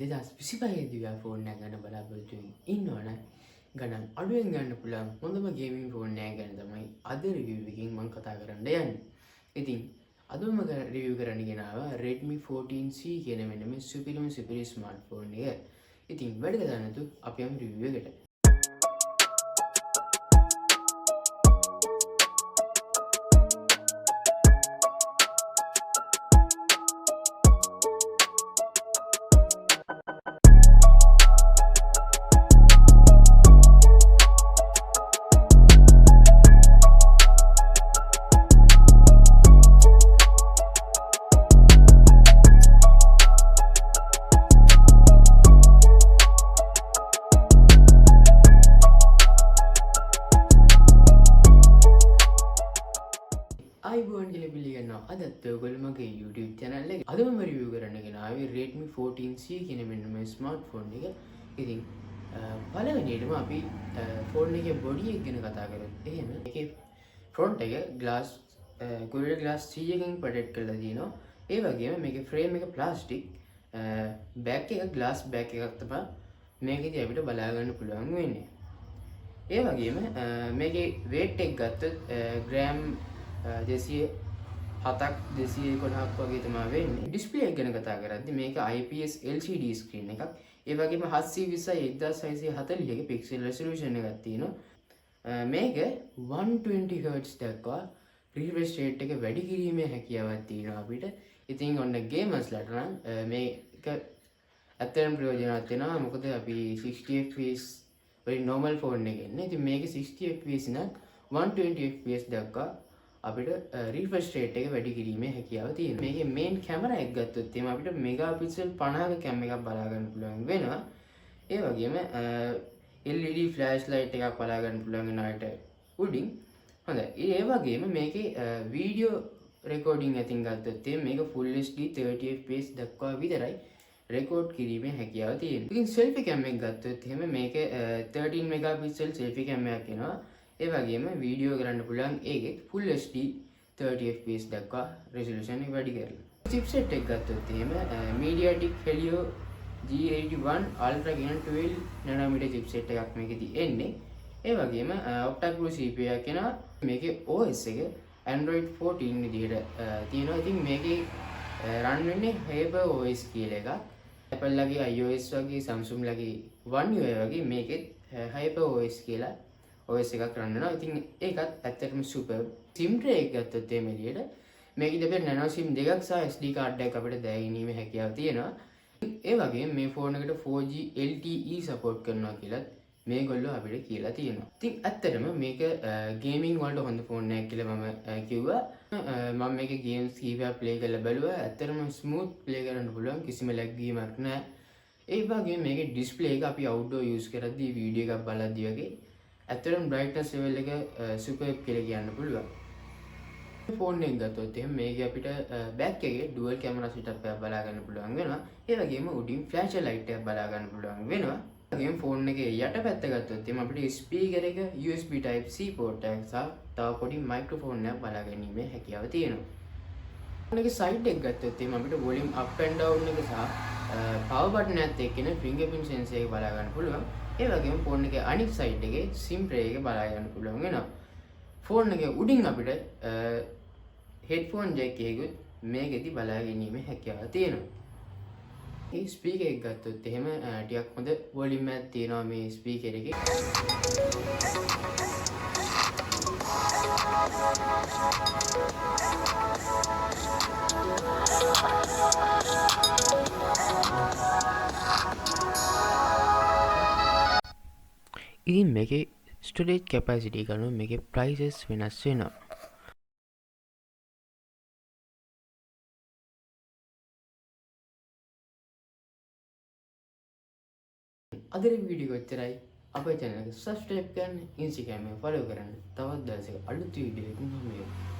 දෙදස් 25 දී ෆෝන් එක ගන්න බලාපොරොත්තු ඉන්නවනේ ගණන් අඩුවෙන් ගන්න පුළුවන් හොඳම ගේමින් ෆෝන් එකක් ගැන තමයි අද රිවිව් එකකින් මම කතා කරන්න යන්නේ. ඉතින් අද මම රිවිව් කරන්න ගෙනාවා Redmi 14C කියන මෙන්න මේ සුපිරි ස්මාර්ට්ෆෝන් එක. ඉතින් වැඩ කරන්න නැතු අපි යමු රිවිව් එකට. අයිබෝන් කියලා පිළිගන්නවා අදත් ඔයගොල්ලෝ මගේ YouTube channel එකේ අද මම රිවිව් කරන්න ගෙනාවේ Redmi 14C කියන මෙන්න මේ ස්මාර්ට්ෆෝන් එක. ඉතින් පළවෙනියටම අපි ෆෝන් එකේ බොඩි එක ගැන කතා කරමු. එහෙම ඒකේ ෆ්‍රන්ට් එක glass Gorilla Glass 3 එකකින් ප්‍රොටෙක්ට් කරලා තියෙනවා. ඒ වගේම මේකේ ෆ්‍රේම් එක ප්ලාස්ටික් බෑක් එක glass back එකක් තමයි මේකේදී අපිට බලා ගන්න පුළුවන් වෙන්නේ. ඒ වගේම මේකේ weight එක ගත්තොත් ග්‍රෑම් 207ක් 211ක් වගේ තමයි වෙන්නේ. ඩිස්ප්ලේ එක ගැන කතා කරද්දි මේක IPS LCD ස්ක්‍රීන් එකක්. ඒ වගේම 720 1640 පික්සල් රෙසලූෂන් එකක් තියෙනවා. මේක 120 Hz දක්වා රිෆ්‍රෙෂ් රේට් එක වැඩි කිරීමේ හැකියාවක් තියෙනවා අපිට. ඉතින් ඔන්න ගේමර්ස්ලාට නම් මේක ඇත්තටම ප්‍රයෝජනවත් වෙනවා. මොකද අපි 60 fps වලින් normal ෆෝන් එකේ ඉන්නේ. ඉතින් මේක 60 fps නම් 120 fps දක්වා අපිට රිෆ්‍රෙෂ් රේට් එක වැඩි කිරීමේ හැකියාව තියෙනවා. මේකේ මේන් කැමරා එක ගත්තොත් එimhe අපිට මෙගාපික්සල් 50ක කැම් එකක් බලා ගන්න පුළුවන් වෙනවා. ඒ වගේම LED ෆ්ලෑෂ් ලයිට් එකක් බලා ගන්න පුළුවන් වෙනාට උඩින්. හොඳයි. ඒ වගේම මේකේ වීඩියෝ රෙකෝඩින් අතින් ගත්තොත් මේක full HD 30 fps දක්වා විතරයි රෙකෝඩ් කිරීමේ හැකියාව තියෙනවා. ඉතින් සෙල්ෆි කැම් එක ගත්තොත් මේක 13 මෙගාපික්සල් සෙල්ෆි කැම් එකක් එනවා. ඒ වගේම වීඩියෝ කරන්න පුළුවන් ඒකෙත් full HD 30 fps දක්වා resolution එක වැඩි කරලා. chipset එක ගත්තොත් MediaTek Helio G81 Ultra කියන 12 nanometer chipset එකක් මේකෙදි එන්නේ. ඒ වගේම octa-core CPU එකක් එනවා. මේකේ OS එක Android 14 විදිහට තියෙනවා. ඉතින් මේකේ run වෙන්නේ HyperOS කියලා එකක්. Apple ලගේ iOS වගේ Samsung ලගේ One UI වගේ මේකෙත් HyperOS කියලා OS එකක් රන් වෙනවා. ඉතින් ඒකත් ඇත්තටම සුපර්. SIM tray එක ගත්තොත් එළියට මේකෙදි අපිට nano SIM දෙකක් සහ SD card එකක් අපිට දැනීමේ හැකියාව තියෙනවා. ඒ වගේම මේ ෆෝන් එකට 4G LTE support කරනවා කියලා මේගොල්ලෝ අපිට කියලා තියෙනවා. ඉතින් ඇත්තටම මේක ගේමින් වලට හොඳ ෆෝන් එකක් කියලා මම කිව්වා. මම මේකේ ගේම්ස් කීපයක් ප්ලේ කරලා බැලුවා. ඇත්තටම ස්මූත් ප්ලේ කරන්න පුළුවන්. කිසිම ලැග් වීමක් නැහැ. ඒ වගේම මේකේ ඩිස්ප්ලේ එක අපි අවුට්ඩෝර් යූස් කරද්දී වීඩියෝ එකක් බලද්දී වගේ ඇත්තටම බ්‍රයිට්නස් ලෙවල් එක සුපර් කියලා කියන්න පුළුවන්. ෆෝන් එක ගත්තොත් මේක අපිට බෑක් එකේ ඩුවල් කැමරා සෙටප් එකක් බලා ගන්න පුළුවන් වෙනවා. ඒ වගේම උඩින් ෆ්ලෑෂ් ලයිට් එකක් බලා ගන්න පුළුවන් වෙනවා. ඒ වගේම ෆෝන් එකේ යටපැත්ත ගත්තොත් අපිට ස්පීකර් එක USB type C port එකක් සහ තව පොඩි මයික්‍රොෆෝන් එකක් බලා ගැනීමේ හැකියාව තියෙනවා. ෆෝන් එකේ සයිඩ් එක ගත්තොත් අපිට volume up and down එක සහ power button එකත් එක්කන fingerprint sensor එක බලා ගන්න පුළුවන්. ඒ වගේම ෆෝන් එකේ අනිත් සයිඩ් එකේ SIM tray එක බලා ගන්න පුළුවන් වෙනවා. ෆෝන් එකේ උඩින් අපිට headphone jack එකකුත් මේකෙදි බලා ගැනීමේ හැකියාව තියෙනවා. මේ ස්පීකර් එක ගත්තොත් ටිකක් හොඳ වොලියුම් එකක් තියෙනවා මේ ස්පීකර් එකේ. ඉතින් මේකේ ස්ටෝරේජ් කැපැසිටි එක අනුව මේකේ ප්‍රයිසස් වෙනස් වෙනවා. අද වීඩියෝ එක එච්චරයි. අපේ channel එක subscribe කරන්න, Instagram එක follow කරන්න. තවත් දවසක අලුත් වීඩියෝ එකකින් හමු වෙමු.